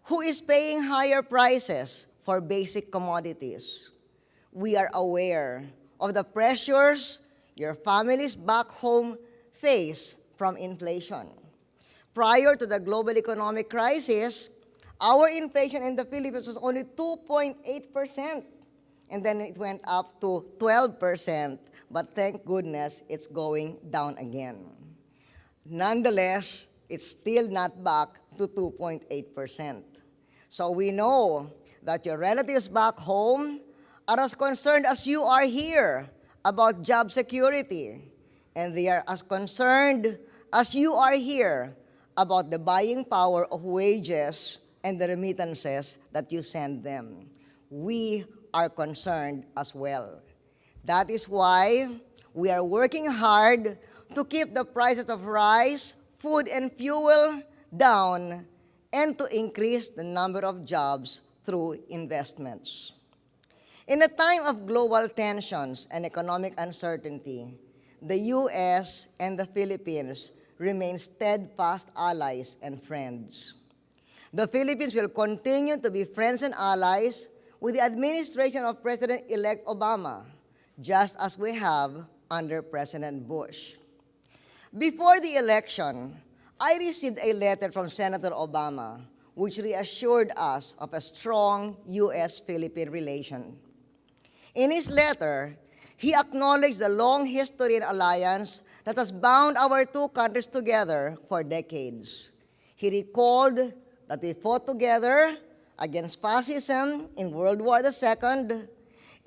who is paying higher prices for basic commodities. We are aware of the pressures your families back home face from inflation. Prior to the global economic crisis, our inflation in the Philippines was only 2.8%, and then it went up to 12%, but thank goodness it's going down again. Nonetheless, it's still not back to 2.8%. So we know that your relatives back home are as concerned as you are here about job security, and they are as concerned as you are here about the buying power of wages and the remittances that you send them. We are concerned as well. That is why we are working hard to keep the prices of rice, food, and fuel down and to increase the number of jobs through investments. In a time of global tensions and economic uncertainty, the U.S. and the Philippines remain steadfast allies and friends. The Philippines will continue to be friends and allies with the administration of President-elect Obama, just as we have under President Bush. Before the election, I received a letter from Senator Obama which reassured us of a strong U.S.-Philippine relation. In his letter, he acknowledged the long history and alliance that has bound our two countries together for decades. He recalled that we fought together against fascism in World War II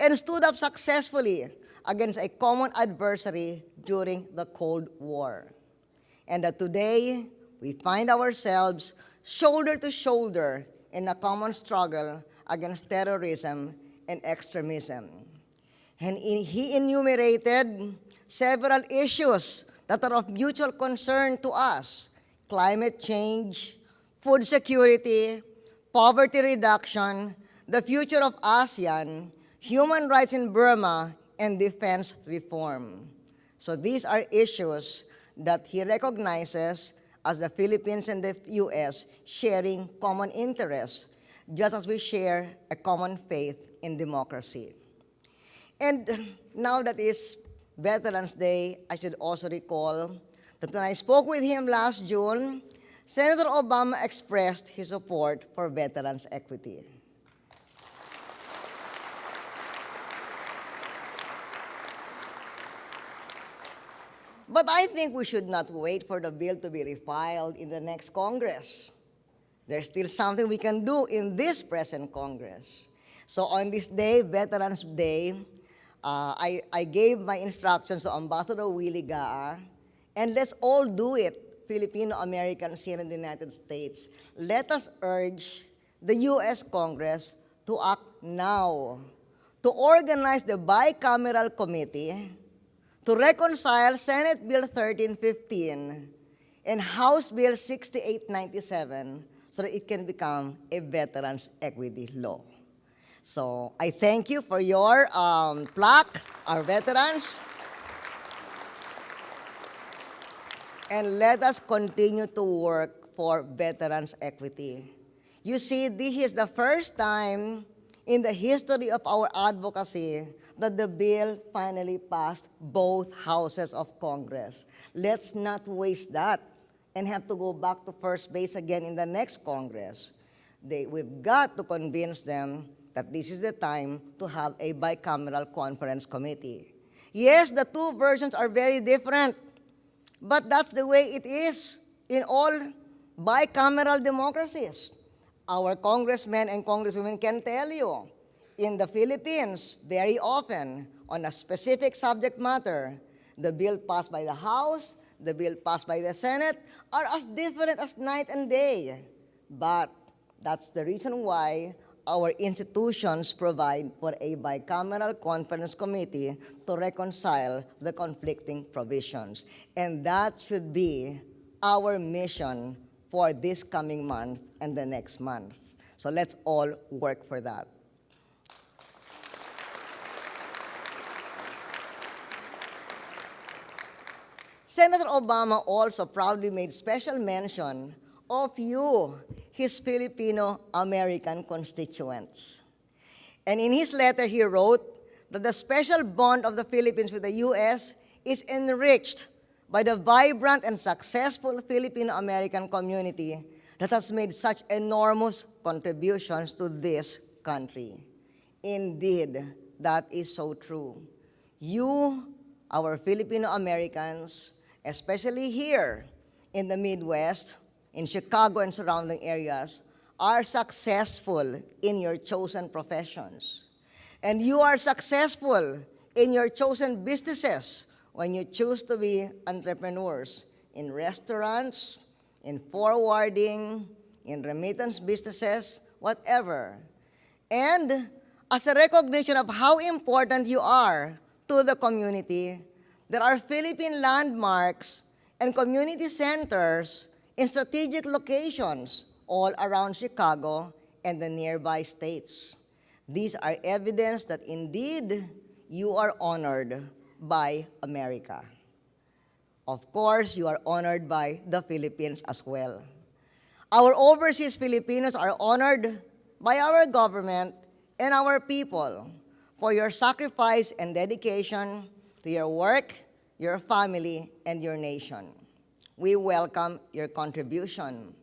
and stood up successfully against a common adversary during the Cold War. And that today, we find ourselves shoulder to shoulder in a common struggle against terrorism and extremism. And he enumerated several issues that are of mutual concern to us: climate change, food security, poverty reduction, the future of ASEAN, human rights in Burma, and defense reform. So these are issues that he recognizes as the Philippines and the U.S. sharing common interests, just as we share a common faith in democracy. And now that is Veterans Day, I should also recall that when I spoke with him last June, Senator Obama expressed his support for veterans' equity. But I think we should not wait for the bill to be refiled in the next Congress. There's still something we can do in this present Congress. So on this day, Veterans Day, I gave my instructions to Ambassador Willie Gaa, and let's all do it, Filipino-Americans here in the United States. Let us urge the U.S. Congress to act now, to organize the bicameral committee to reconcile Senate Bill 1315 and House Bill 6897 so that it can become a veterans' equity law. So I thank you for your plaque, our veterans. And let us continue to work for veterans' equity. You see, this is the first time in the history of our advocacy that the bill finally passed both houses of Congress. Let's not waste that and have to go back to first base again in the next Congress. We've got to convince them that this is the time to have a bicameral conference committee. Yes, the two versions are very different, but that's the way it is in all bicameral democracies. Our congressmen and congresswomen can tell you, in the Philippines, very often, on a specific subject matter, the bill passed by the House, the bill passed by the Senate, are as different as night and day. But that's the reason why our institutions provide for a bicameral conference committee to reconcile the conflicting provisions. And that should be our mission for this coming month and the next month. So let's all work for that. Senator Obama also proudly made special mention of you, his Filipino-American constituents. And in his letter, he wrote that the special bond of the Philippines with the U.S. is enriched by the vibrant and successful Filipino-American community that has made such enormous contributions to this country. Indeed, that is so true. You, our Filipino-Americans, especially here in the Midwest, in Chicago and surrounding areas, are successful in your chosen professions. And you are successful in your chosen businesses when you choose to be entrepreneurs in restaurants, in forwarding, in remittance businesses, whatever. And as a recognition of how important you are to the community, there are Philippine landmarks and community centers in strategic locations all around Chicago and the nearby states. These are evidence that indeed you are honored by America. Of course, you are honored by the Philippines as well. Our overseas Filipinos are honored by our government and our people for your sacrifice and dedication to your work, your family, and your nation. We welcome your contribution.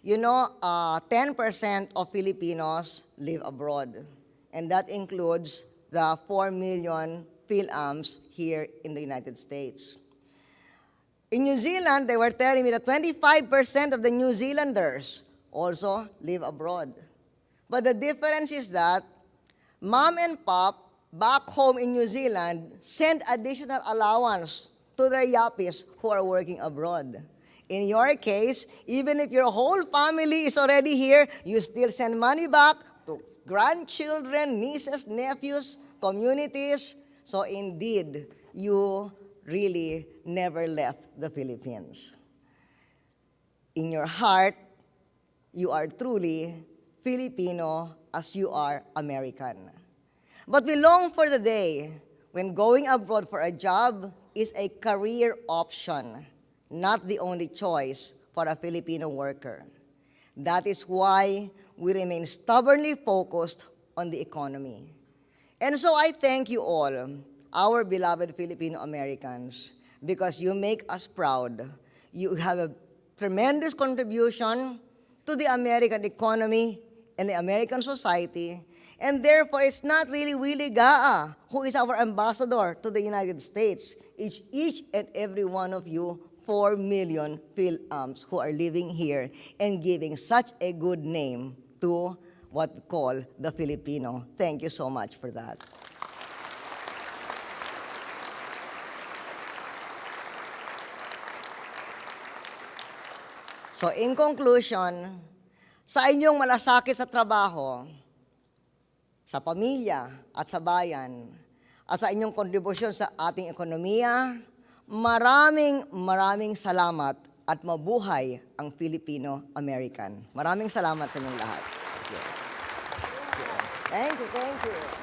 You know, 10% of Filipinos live abroad, and that includes the 4 million PhilAms here in the United States. In New Zealand, they were telling me that 25% of the New Zealanders also live abroad. But the difference is that mom and pop back home in New Zealand send additional allowance to their yappies who are working abroad. In your case, even if your whole family is already here, you still send money back to grandchildren, nieces, nephews, communities. So indeed, you really never left the Philippines. In your heart, you are truly Filipino as you are American. But we long for the day when going abroad for a job is a career option, not the only choice for a Filipino worker. That is why we remain stubbornly focused on the economy. And so I thank you all, our beloved Filipino-Americans, because you make us proud. You have a tremendous contribution to the American economy and the American society, and therefore it's not really Willie Gaa who is our ambassador to the United States. It's each and every one of you, 4 million PhilAms who are living here and giving such a good name to what we call the Filipino. Thank you so much for that. So in conclusion, sa inyong malasakit sa trabaho, sa pamilya at sa bayan, at sa inyong kontribusyon sa ating ekonomiya, maraming salamat at mabuhay ang Filipino-American. Maraming salamat sa inyong lahat. Thank you. Thank you.